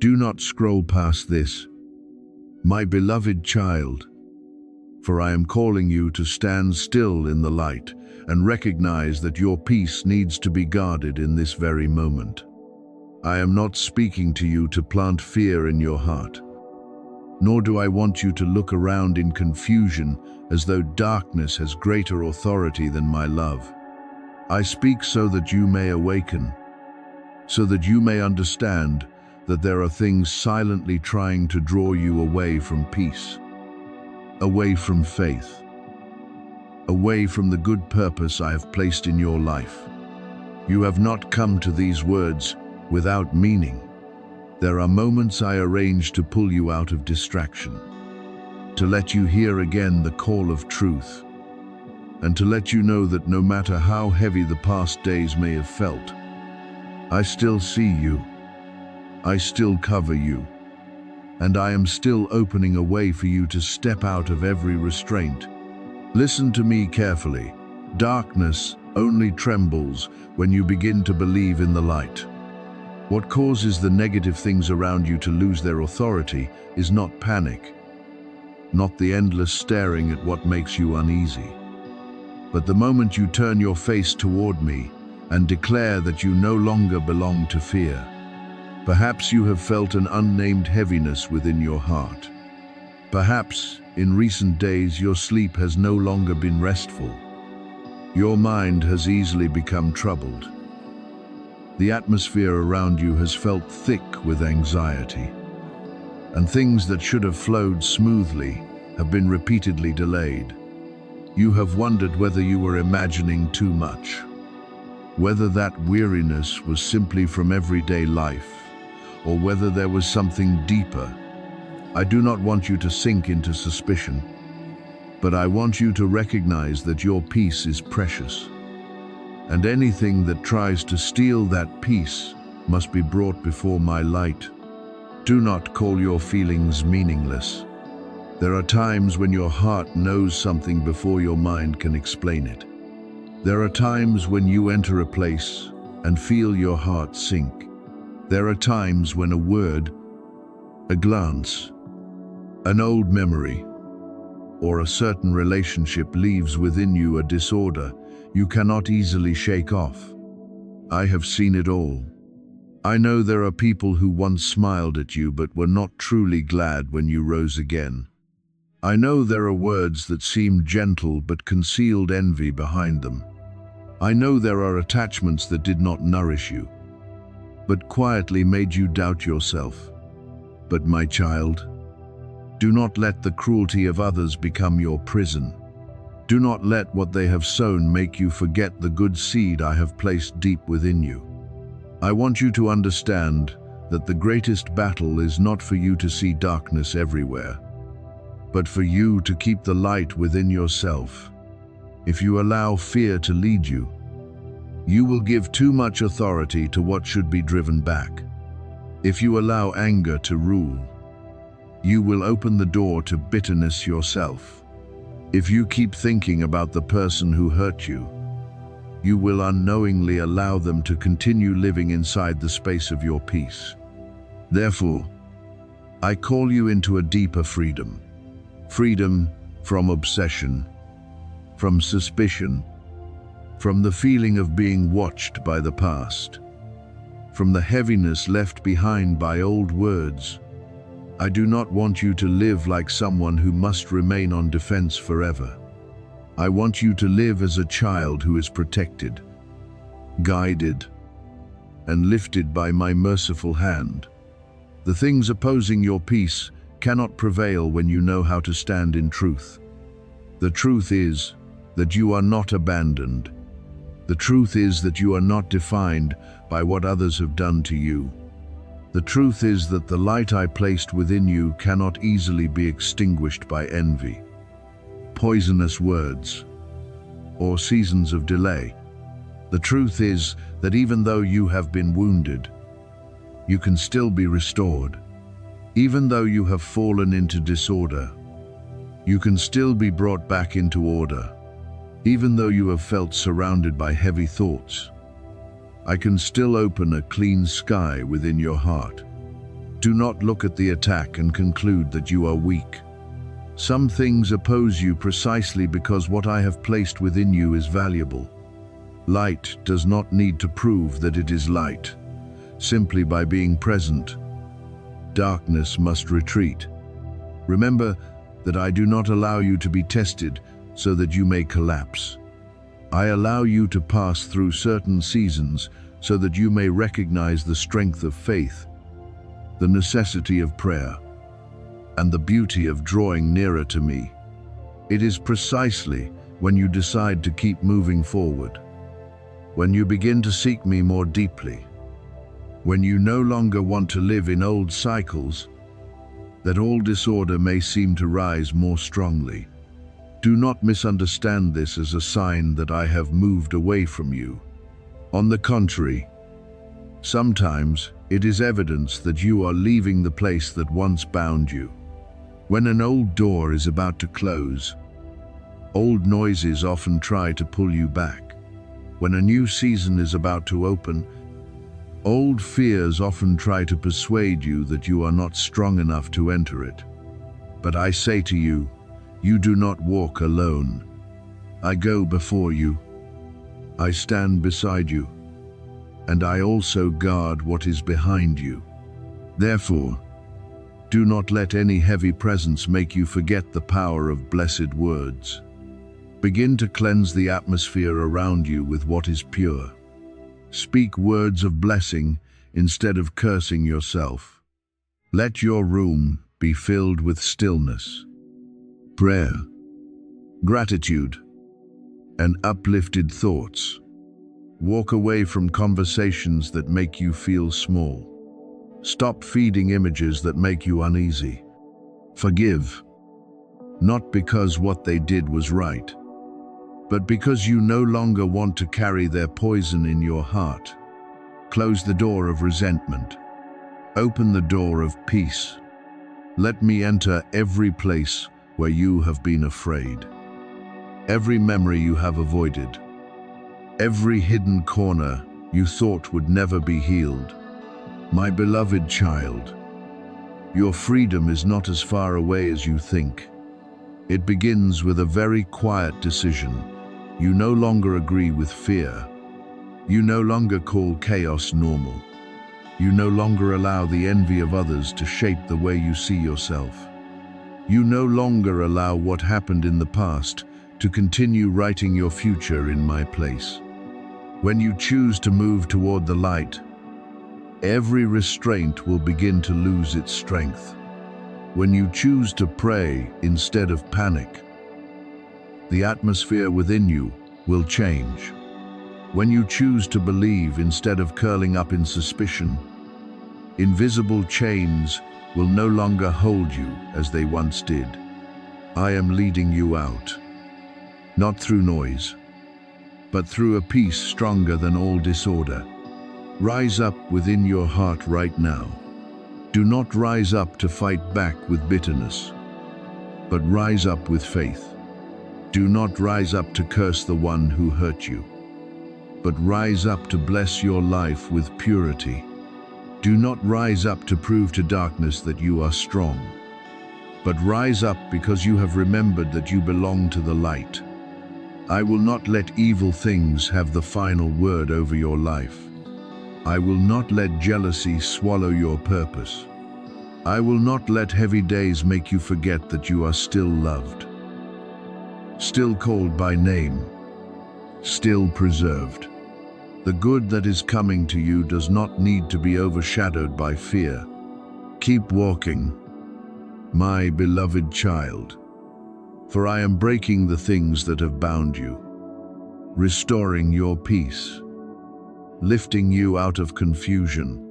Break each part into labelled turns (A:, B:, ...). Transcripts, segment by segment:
A: Do not scroll past this, my beloved child, for I am calling you to stand still in the light and recognize that your peace needs to be guarded in this very moment. I am not speaking to you to plant fear in your heart, nor do I want you to look around in confusion as though darkness has greater authority than my love. I speak so that you may awaken, so that you may understand that there are things silently trying to draw you away from peace, away from faith, away from the good purpose I have placed in your life. You have not come to these words without meaning. There are moments I arrange to pull you out of distraction, to let you hear again the call of truth, and to let you know that no matter how heavy the past days may have felt, I still see you, I still cover you, and I am still opening a way for you to step out of every restraint. Listen to me carefully. Darkness only trembles when you begin to believe in the light. What causes the negative things around you to lose their authority is not panic, not the endless staring at what makes you uneasy, but the moment you turn your face toward me and declare that you no longer belong to fear. Perhaps you have felt an unnamed heaviness within your heart. Perhaps, in recent days, your sleep has no longer been restful. Your mind has easily become troubled. The atmosphere around you has felt thick with anxiety, and things that should have flowed smoothly have been repeatedly delayed. You have wondered whether you were imagining too much, whether that weariness was simply from everyday life, or whether there was something deeper. I do not want you to sink into suspicion, but I want you to recognize that your peace is precious, and anything that tries to steal that peace must be brought before my light. Do not call your feelings meaningless. There are times when your heart knows something before your mind can explain it. There are times when you enter a place and feel your heart sink. There are times when a word, a glance, an old memory, or a certain relationship leaves within you a disorder you cannot easily shake off. I have seen it all. I know there are people who once smiled at you but were not truly glad when you rose again. I know there are words that seemed gentle but concealed envy behind them. I know there are attachments that did not nourish you, but quietly made you doubt yourself. But my child, do not let the cruelty of others become your prison. Do not let what they have sown make you forget the good seed I have placed deep within you. I want you to understand that the greatest battle is not for you to see darkness everywhere, but for you to keep the light within yourself. If you allow fear to lead you, you will give too much authority to what should be driven back. If you allow anger to rule, you will open the door to bitterness yourself. If you keep thinking about the person who hurt you, you will unknowingly allow them to continue living inside the space of your peace. Therefore, I call you into a deeper freedom. Freedom from obsession, from suspicion, from the feeling of being watched by the past, from the heaviness left behind by old words. I do not want you to live like someone who must remain on defense forever. I want you to live as a child who is protected, guided, and lifted by my merciful hand. The things opposing your peace cannot prevail when you know how to stand in truth. The truth is that you are not abandoned. The truth is that you are not defined by what others have done to you. The truth is that the light I placed within you cannot easily be extinguished by envy, poisonous words, or seasons of delay. The truth is that even though you have been wounded, you can still be restored. Even though you have fallen into disorder, you can still be brought back into order. Even though you have felt surrounded by heavy thoughts, I can still open a clean sky within your heart. Do not look at the attack and conclude that you are weak. Some things oppose you precisely because what I have placed within you is valuable. Light does not need to prove that it is light. Simply by being present, darkness must retreat. Remember that I do not allow you to be tested so that you may collapse. I allow you to pass through certain seasons so that you may recognize the strength of faith, the necessity of prayer, and the beauty of drawing nearer to me. It is precisely when you decide to keep moving forward, when you begin to seek me more deeply, when you no longer want to live in old cycles, that all disorder may seem to rise more strongly. Do not misunderstand this as a sign that I have moved away from you. On the contrary, sometimes it is evidence that you are leaving the place that once bound you. When an old door is about to close, old noises often try to pull you back. When a new season is about to open, old fears often try to persuade you that you are not strong enough to enter it. But I say to you, you do not walk alone. I go before you. I stand beside you, and I also guard what is behind you. Therefore, do not let any heavy presence make you forget the power of blessed words. Begin to cleanse the atmosphere around you with what is pure. Speak words of blessing instead of cursing yourself. Let your room be filled with stillness, prayer, gratitude, and uplifted thoughts. Walk away from conversations that make you feel small. Stop feeding images that make you uneasy. Forgive, not because what they did was right, but because you no longer want to carry their poison in your heart. Close the door of resentment. Open the door of peace. Let me enter every place where you have been afraid, every memory you have avoided, every hidden corner you thought would never be healed. My beloved child, your freedom is not as far away as you think. It begins with a very quiet decision. You no longer agree with fear. You no longer call chaos normal. You no longer allow the envy of others to shape the way you see yourself. You no longer allow what happened in the past to continue writing your future in my place. When you choose to move toward the light, every restraint will begin to lose its strength. When you choose to pray instead of panic, the atmosphere within you will change. When you choose to believe instead of curling up in suspicion, invisible chains will no longer hold you as they once did. I am leading you out, not through noise, but through a peace stronger than all disorder. Rise up within your heart right now. Do not rise up to fight back with bitterness, but rise up with faith. Do not rise up to curse the one who hurt you, but rise up to bless your life with purity. Do not rise up to prove to darkness that you are strong, but rise up because you have remembered that you belong to the light. I will not let evil things have the final word over your life. I will not let jealousy swallow your purpose. I will not let heavy days make you forget that you are still loved, still called by name, still preserved. The good that is coming to you does not need to be overshadowed by fear. Keep walking, my beloved child, for I am breaking the things that have bound you, restoring your peace, lifting you out of confusion,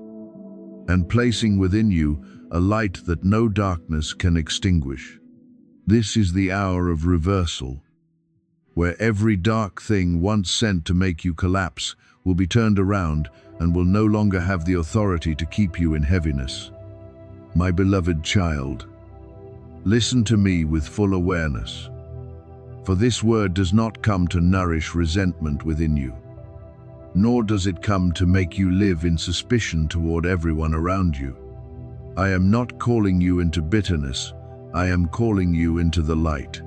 A: and placing within you a light that no darkness can extinguish. This is the hour of reversal, where every dark thing once sent to make you collapse will be turned around and will no longer have the authority to keep you in heaviness. My beloved child, listen to me with full awareness, for this word does not come to nourish resentment within you, nor does it come to make you live in suspicion toward everyone around you. I am not calling you into bitterness, I am calling you into the light.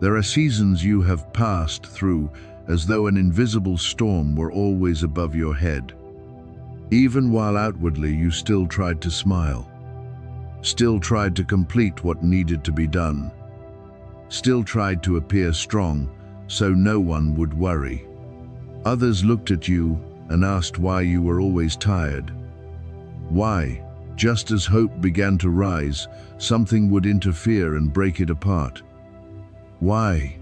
A: There are seasons you have passed through as though an invisible storm were always above your head. Even while outwardly you still tried to smile, still tried to complete what needed to be done, still tried to appear strong so no one would worry. Others looked at you and asked why you were always tired. Why, just as hope began to rise, something would interfere and break it apart. Why,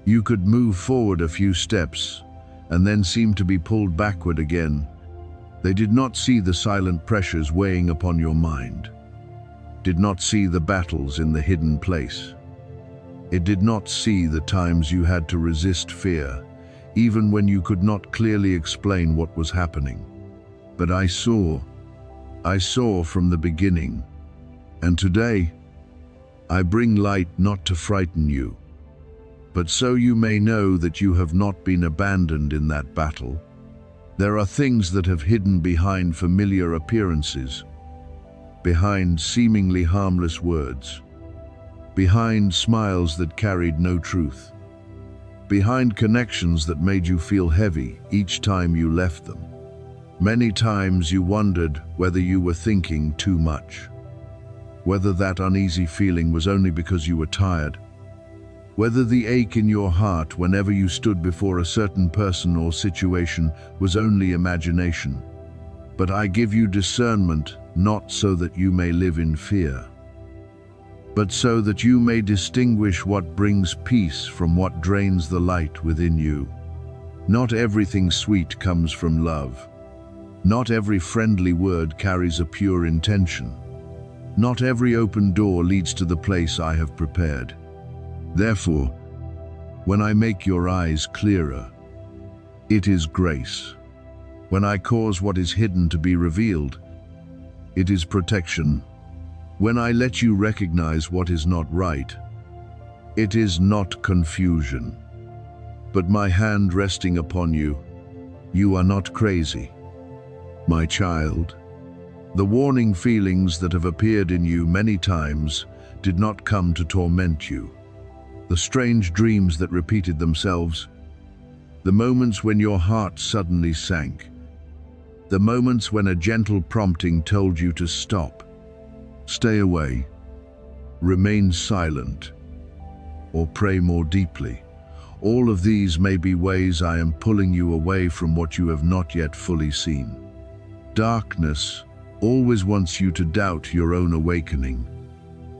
A: you could move forward a few steps and then seem to be pulled backward again. They did not see the silent pressures weighing upon your mind, did not see the battles in the hidden place. It did not see the times you had to resist fear, even when you could not clearly explain what was happening. But I saw from the beginning, and today I bring light not to frighten you, but so you may know that you have not been abandoned in that battle. There are things that have hidden behind familiar appearances, behind seemingly harmless words, behind smiles that carried no truth, behind connections that made you feel heavy each time you left them. Many times you wondered whether you were thinking too much, whether that uneasy feeling was only because you were tired, whether the ache in your heart whenever you stood before a certain person or situation was only imagination. But I give you discernment, not so that you may live in fear, but so that you may distinguish what brings peace from what drains the light within you. Not everything sweet comes from love. Not every friendly word carries a pure intention. Not every open door leads to the place I have prepared. Therefore, when I make your eyes clearer, it is grace. When I cause what is hidden to be revealed, it is protection. When I let you recognize what is not right, it is not confusion. But my hand resting upon you, you are not crazy. My child, the warning feelings that have appeared in you many times did not come to torment you. The strange dreams that repeated themselves, the moments when your heart suddenly sank, the moments when a gentle prompting told you to stop, stay away, remain silent, or pray more deeply. All of these may be ways I am pulling you away from what you have not yet fully seen. Darkness always wants you to doubt your own awakening.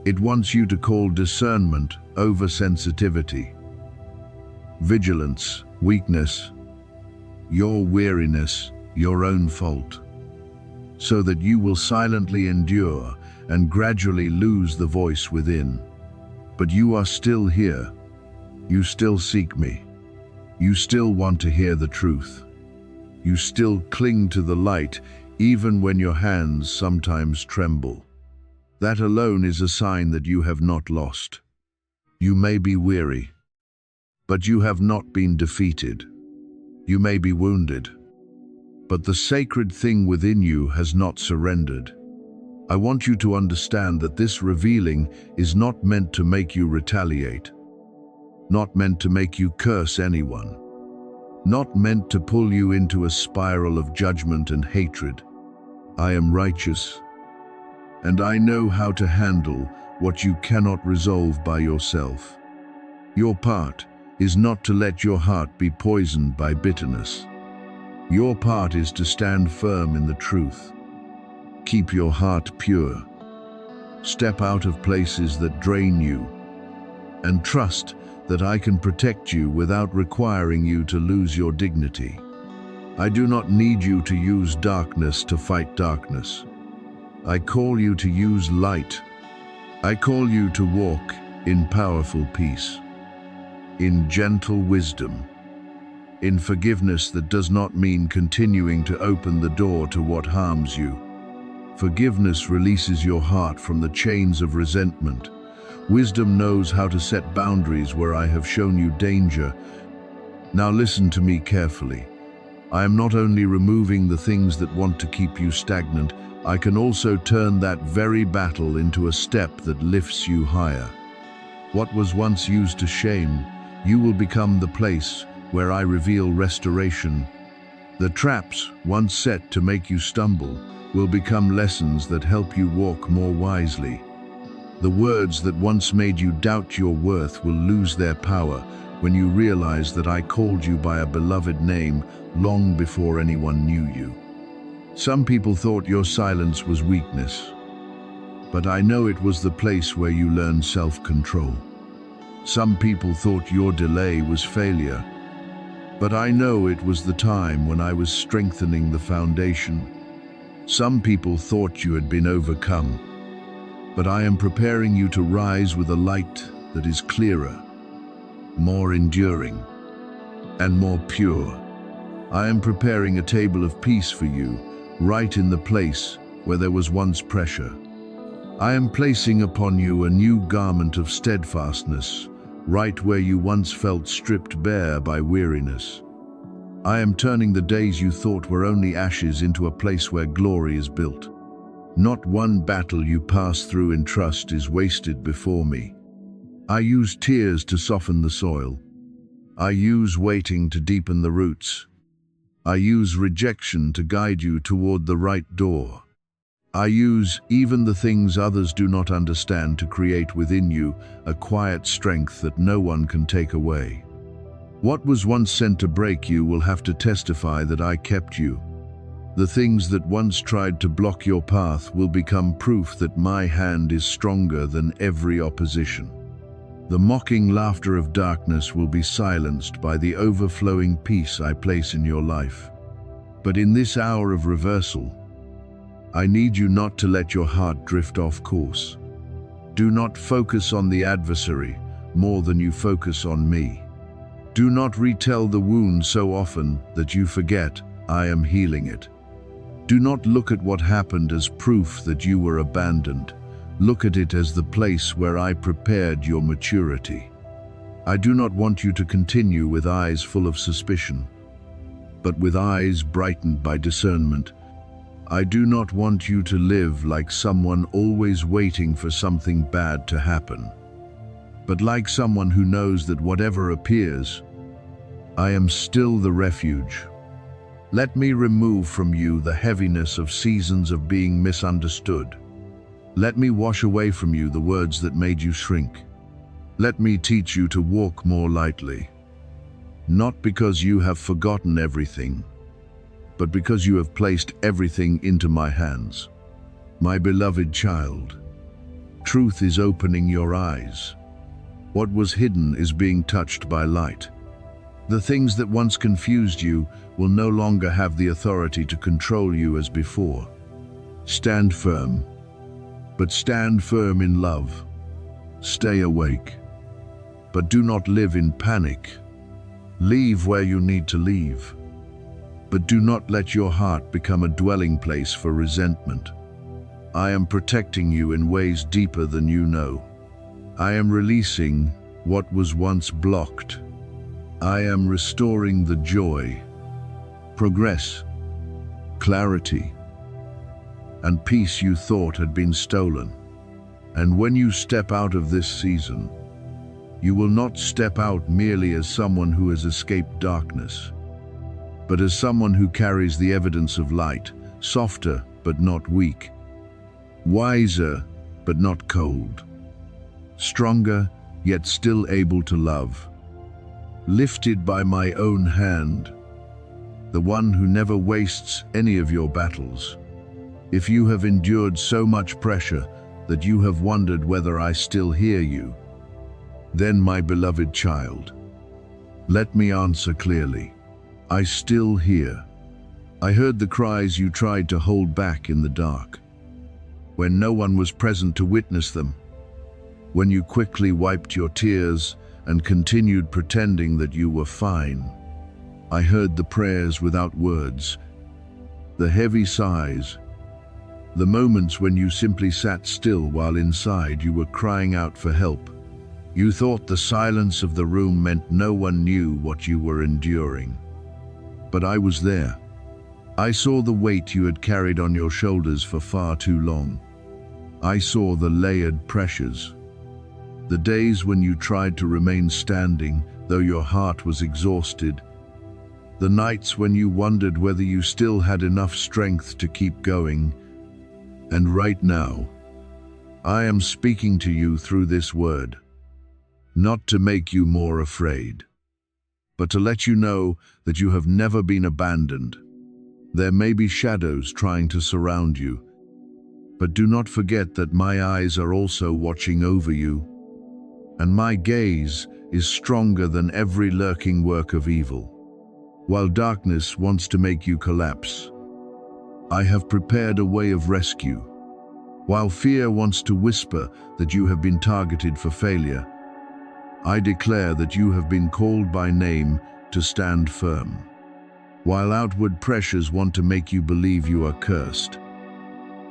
A: It wants you to call discernment oversensitivity, vigilance weakness, your weariness your own fault, so that you will silently endure and gradually lose the voice within. But you are still here. You still seek me. You still want to hear the truth. You still cling to the light even when your hands sometimes tremble. That alone is a sign that you have not lost. You may be weary, but you have not been defeated. You may be wounded, but the sacred thing within you has not surrendered. I want you to understand that this revealing is not meant to make you retaliate, not meant to make you curse anyone, not meant to pull you into a spiral of judgment and hatred. I am righteous, and I know how to handle what you cannot resolve by yourself. Your part is not to let your heart be poisoned by bitterness. Your part is to stand firm in the truth. Keep your heart pure. Step out of places that drain you, and trust that I can protect you without requiring you to lose your dignity. I do not need you to use darkness to fight darkness. I call you to use light. I call you to walk in powerful peace, in gentle wisdom, in forgiveness that does not mean continuing to open the door to what harms you. Forgiveness releases your heart from the chains of resentment. Wisdom knows how to set boundaries where I have shown you danger. Now listen to me carefully. I am not only removing the things that want to keep you stagnant, I can also turn that very battle into a step that lifts you higher. What was once used to shame, you will become the place where I reveal restoration. The traps, once set to make you stumble, will become lessons that help you walk more wisely. The words that once made you doubt your worth will lose their power when you realize that I called you by a beloved name long before anyone knew you. Some people thought your silence was weakness, but I know it was the place where you learn self-control. Some people thought your delay was failure, but I know it was the time when I was strengthening the foundation. Some people thought you had been overcome, but I am preparing you to rise with a light that is clearer, more enduring, and more pure. I am preparing a table of peace for you, right in the place where there was once pressure. I am placing upon you a new garment of steadfastness, right where you once felt stripped bare by weariness. I am turning the days you thought were only ashes into a place where glory is built. Not one battle you pass through in trust is wasted before me. I use tears to soften the soil. I use waiting to deepen the roots. I use rejection to guide you toward the right door. I use even the things others do not understand to create within you a quiet strength that no one can take away. What was once sent to break you will have to testify that I kept you. The things that once tried to block your path will become proof that my hand is stronger than every opposition. The mocking laughter of darkness will be silenced by the overflowing peace I place in your life. But in this hour of reversal, I need you not to let your heart drift off course. Do not focus on the adversary more than you focus on me. Do not retell the wound so often that you forget I am healing it. Do not look at what happened as proof that you were abandoned. Look at it as the place where I prepared your maturity. I do not want you to continue with eyes full of suspicion, but with eyes brightened by discernment. I do not want you to live like someone always waiting for something bad to happen, but like someone who knows that whatever appears, I am still the refuge. Let me remove from you the heaviness of seasons of being misunderstood. Let me wash away from you the words that made you shrink. Let me teach you to walk more lightly, not because you have forgotten everything, but because you have placed everything into my hands. My beloved child, truth is opening your eyes. What was hidden is being touched by light. The things that once confused you will no longer have the authority to control you as before. Stand firm, but stand firm in love. Stay awake, but do not live in panic. Leave where you need to leave, but do not let your heart become a dwelling place for resentment. I am protecting you in ways deeper than you know. I am releasing what was once blocked. I am restoring the joy, progress, clarity, and peace you thought had been stolen. And when you step out of this season, you will not step out merely as someone who has escaped darkness, but as someone who carries the evidence of light, softer but not weak, wiser but not cold, stronger yet still able to love, lifted by my own hand, the one who never wastes any of your battles. If you have endured so much pressure that you have wondered whether I still hear you, then, my beloved child, let me answer clearly. I still hear. I heard the cries you tried to hold back in the dark, when no one was present to witness them, when you quickly wiped your tears and continued pretending that you were fine. I heard the prayers without words, the heavy sighs, the moments when you simply sat still while inside you were crying out for help. You thought the silence of the room meant no one knew what you were enduring. But I was there. I saw the weight you had carried on your shoulders for far too long. I saw the layered pressures. The days when you tried to remain standing, though your heart was exhausted. The nights when you wondered whether you still had enough strength to keep going. And right now, I am speaking to you through this word, not to make you more afraid, but to let you know that you have never been abandoned. There may be shadows trying to surround you, but do not forget that my eyes are also watching over you, and my gaze is stronger than every lurking work of evil. While darkness wants to make you collapse, I have prepared a way of rescue. While fear wants to whisper that you have been targeted for failure, I declare that you have been called by name to stand firm. While outward pressures want to make you believe you are cursed,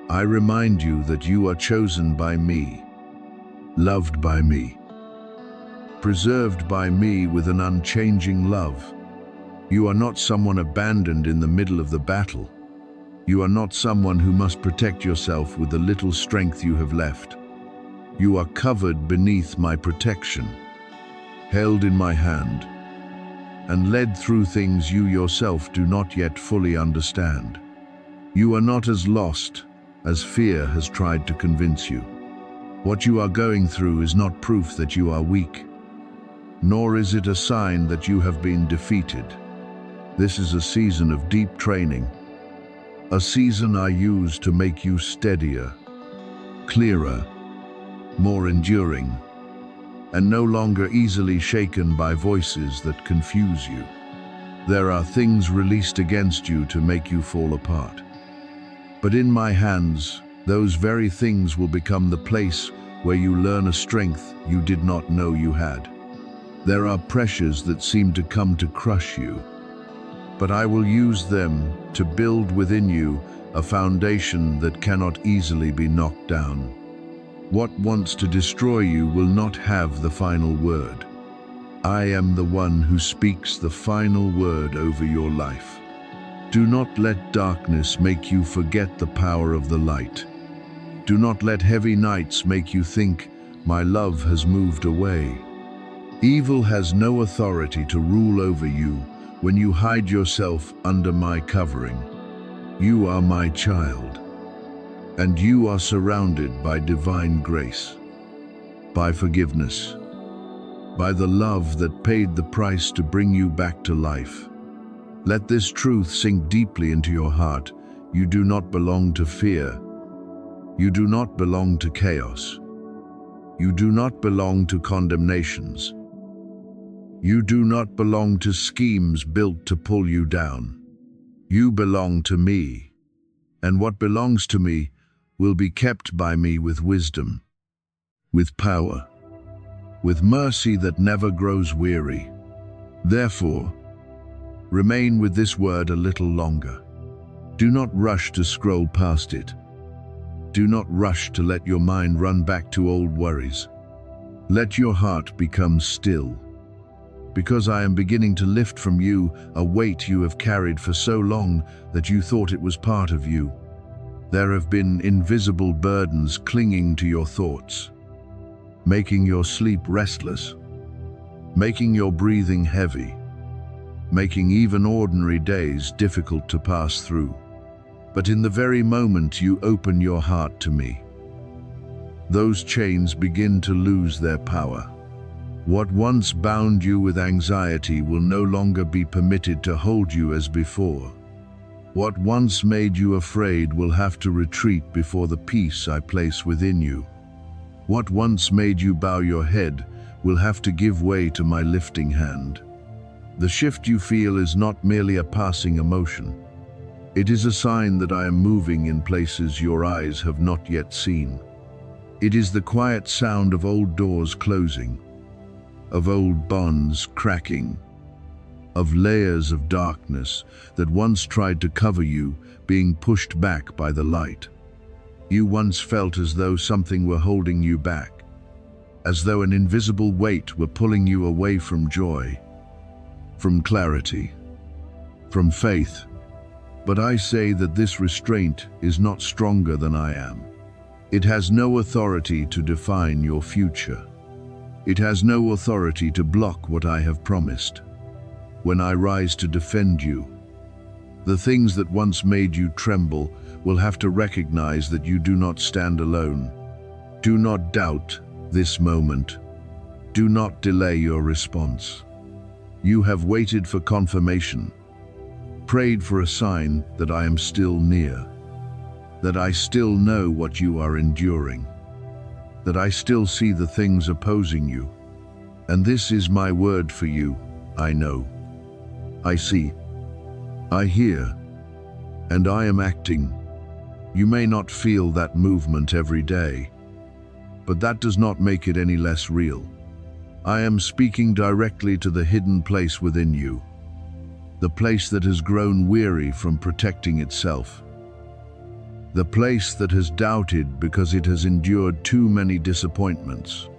A: I remind you that you are chosen by me, loved by me, preserved by me with an unchanging love. You are not someone abandoned in the middle of the battle. You are not someone who must protect yourself with the little strength you have left. You are covered beneath my protection, held in my hand, and led through things you yourself do not yet fully understand. You are not as lost as fear has tried to convince you. What you are going through is not proof that you are weak, nor is it a sign that you have been defeated. This is a season of deep training, a season I use to make you steadier, clearer, more enduring, and no longer easily shaken by voices that confuse you. There are things released against you to make you fall apart. But in my hands, those very things will become the place where you learn a strength you did not know you had. There are pressures that seem to come to crush you, but I will use them to build within you a foundation that cannot easily be knocked down. What wants to destroy you will not have the final word. I am the one who speaks the final word over your life. Do not let darkness make you forget the power of the light. Do not let heavy nights make you think, my love has moved away. Evil has no authority to rule over you when you hide yourself under my covering. You are my child, and you are surrounded by divine grace, by forgiveness, by the love that paid the price to bring you back to life. Let this truth sink deeply into your heart. You do not belong to fear. You do not belong to chaos. You do not belong to condemnations. You do not belong to schemes built to pull you down. You belong to me, and what belongs to me will be kept by me with wisdom, with power, with mercy that never grows weary. Therefore, remain with this word a little longer. Do not rush to scroll past it. Do not rush to let your mind run back to old worries. Let your heart become still, because I am beginning to lift from you a weight you have carried for so long that you thought it was part of you. There have been invisible burdens clinging to your thoughts, making your sleep restless, making your breathing heavy, making even ordinary days difficult to pass through. But in the very moment you open your heart to me, those chains begin to lose their power. What once bound you with anxiety will no longer be permitted to hold you as before. What once made you afraid will have to retreat before the peace I place within you. What once made you bow your head will have to give way to my lifting hand. The shift you feel is not merely a passing emotion. It is a sign that I am moving in places your eyes have not yet seen. It is the quiet sound of old doors closing, of old bonds cracking, of layers of darkness that once tried to cover you being pushed back by the light. You once felt as though something were holding you back, as though an invisible weight were pulling you away from joy, from clarity, from faith. But I say that this restraint is not stronger than I am. It has no authority to define your future. It has no authority to block what I have promised. When I rise to defend you, the things that once made you tremble will have to recognize that you do not stand alone. Do not doubt this moment. Do not delay your response. You have waited for confirmation, prayed for a sign that I am still near, that I still know what you are enduring, that I still see the things opposing you. And this is my word for you. I know, I see, I hear, and I am acting. You may not feel that movement every day, but that does not make it any less real. I am speaking directly to the hidden place within you, the place that has grown weary from protecting itself, the place that has doubted because it has endured too many disappointments,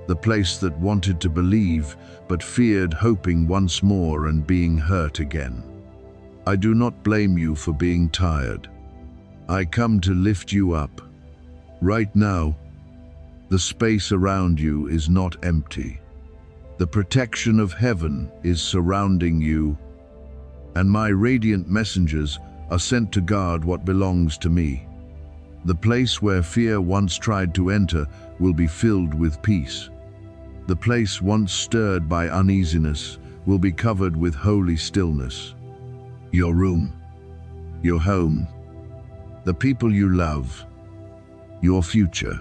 A: the place that wanted to believe but feared hoping once more and being hurt again. I do not blame you for being tired. I come to lift you up. Right now, the space around you is not empty. The protection of heaven is surrounding you, and my radiant messengers are sent to guard what belongs to me. The place where fear once tried to enter will be filled with peace. The place once stirred by uneasiness will be covered with holy stillness. Your room, your home, the people you love, your future,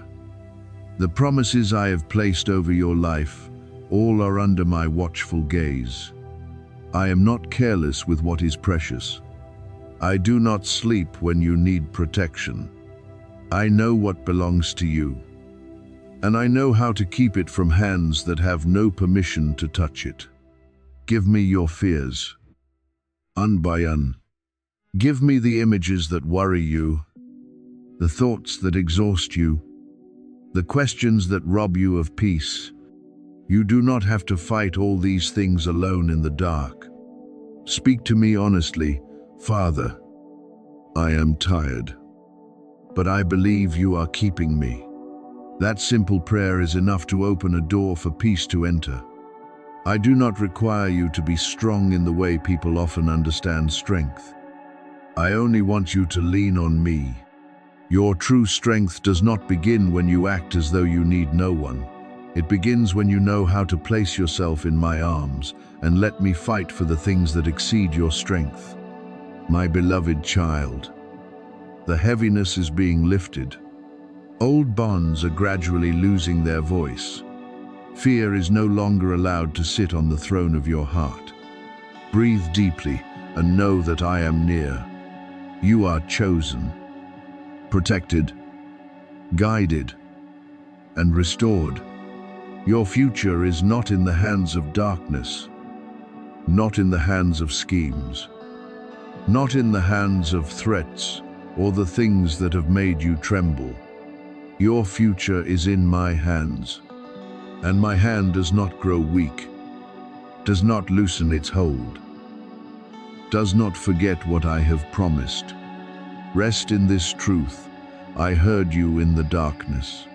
A: the promises I have placed over your life, all are under my watchful gaze. I am not careless with what is precious. I do not sleep when you need protection. I know what belongs to you, and I know how to keep it from hands that have no permission to touch it. Give me your fears, un by un. Give me the images that worry you, the thoughts that exhaust you, the questions that rob you of peace. You do not have to fight all these things alone in the dark. Speak to me honestly, Father. I am tired, but I believe you are keeping me. That simple prayer is enough to open a door for peace to enter. I do not require you to be strong in the way people often understand strength. I only want you to lean on me. Your true strength does not begin when you act as though you need no one. It begins when you know how to place yourself in my arms and let me fight for the things that exceed your strength. My beloved child, the heaviness is being lifted. Old bonds are gradually losing their voice. Fear is no longer allowed to sit on the throne of your heart. Breathe deeply and know that I am near. You are chosen, protected, guided, and restored. Your future is not in the hands of darkness, not in the hands of schemes, not in the hands of threats or the things that have made you tremble. Your future is in my hands, and my hand does not grow weak, does not loosen its hold, does not forget what I have promised. Rest in this truth. I heard you in the darkness.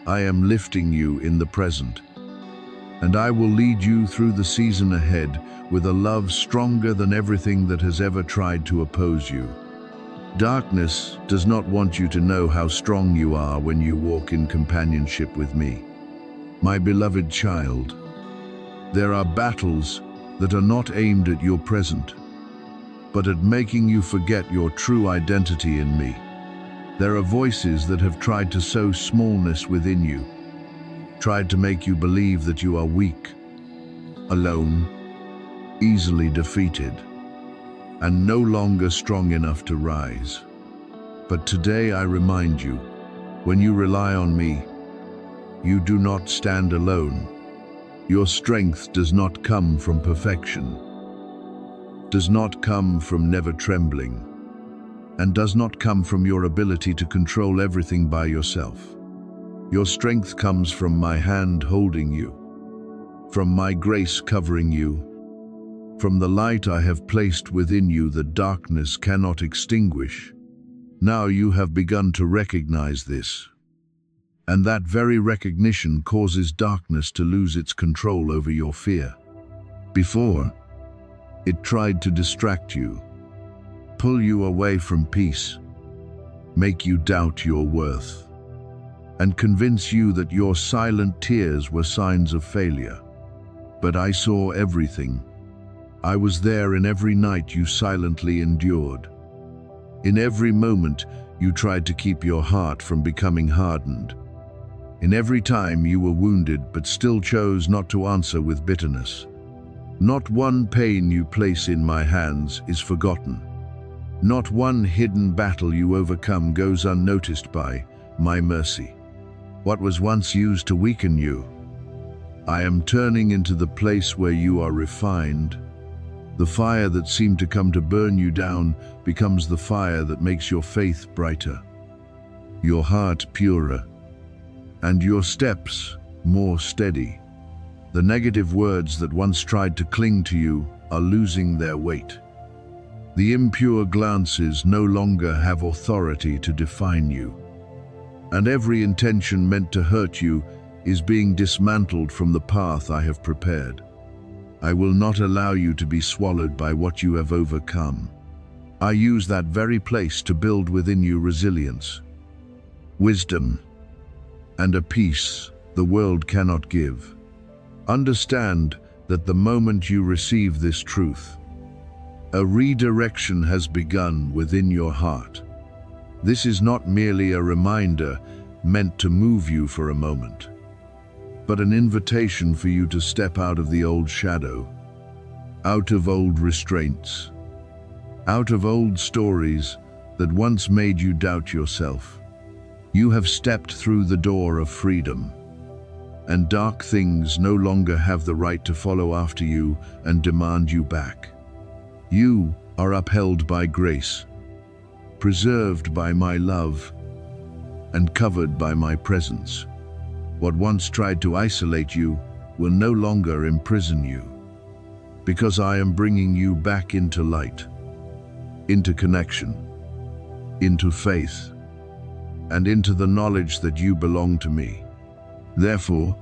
A: I am lifting you in the present, and I will lead you through the season ahead with a love stronger than everything that has ever tried to oppose you. Darkness does not want you to know how strong you are when you walk in companionship with me. My beloved child, there are battles that are not aimed at your present, but at making you forget your true identity in me. There are voices that have tried to sow smallness within you, tried to make you believe that you are weak, alone, easily defeated, and no longer strong enough to rise. But today I remind you, when you rely on me, you do not stand alone. Your strength does not come from perfection, does not come from never trembling, and does not come from your ability to control everything by yourself. Your strength comes from my hand holding you, from my grace covering you, From the light I have placed within you that darkness cannot extinguish. Now you have begun to recognize this. And that very recognition causes darkness to lose its control over your fear. Before, it tried to distract you, pull you away from peace, make you doubt your worth, and convince you that your silent tears were signs of failure. But I saw everything. I was there in every night you silently endured. In every moment you tried to keep your heart from becoming hardened. In every time you were wounded but still chose not to answer with bitterness. Not one pain you place in my hands is forgotten. Not one hidden battle you overcome goes unnoticed by my mercy. What was once used to weaken you, I am turning into the place where you are refined. The fire that seemed to come to burn you down becomes the fire that makes your faith brighter, your heart purer, and your steps more steady. The negative words that once tried to cling to you are losing their weight. The impure glances no longer have authority to define you, and every intention meant to hurt you is being dismantled from the path I have prepared. I will not allow you to be swallowed by what you have overcome. I use that very place to build within you resilience, wisdom, and a peace the world cannot give. Understand that the moment you receive this truth, a redirection has begun within your heart. This is not merely a reminder meant to move you for a moment, but an invitation for you to step out of the old shadow, out of old restraints, out of old stories that once made you doubt yourself. You have stepped through the door of freedom, and dark things no longer have the right to follow after you and demand you back. You are upheld by grace, preserved by my love, and covered by my presence. What once tried to isolate you will no longer imprison you, because I am bringing you back into light, into connection, into faith, and into the knowledge that you belong to me. Therefore,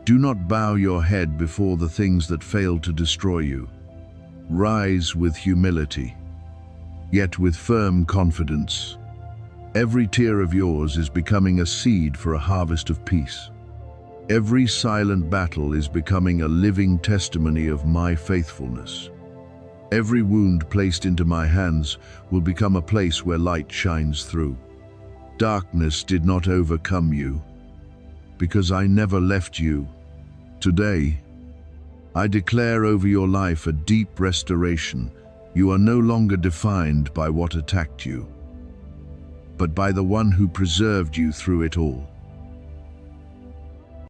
A: do not bow your head before the things that fail to destroy you. Rise with humility, yet with firm confidence. Every tear of yours is becoming a seed for a harvest of peace. Every silent battle is becoming a living testimony of my faithfulness. Every wound placed into my hands will become a place where light shines through. Darkness did not overcome you, because I never left you. Today, I declare over your life a deep restoration. You are no longer defined by what attacked you, but by the one who preserved you through it all.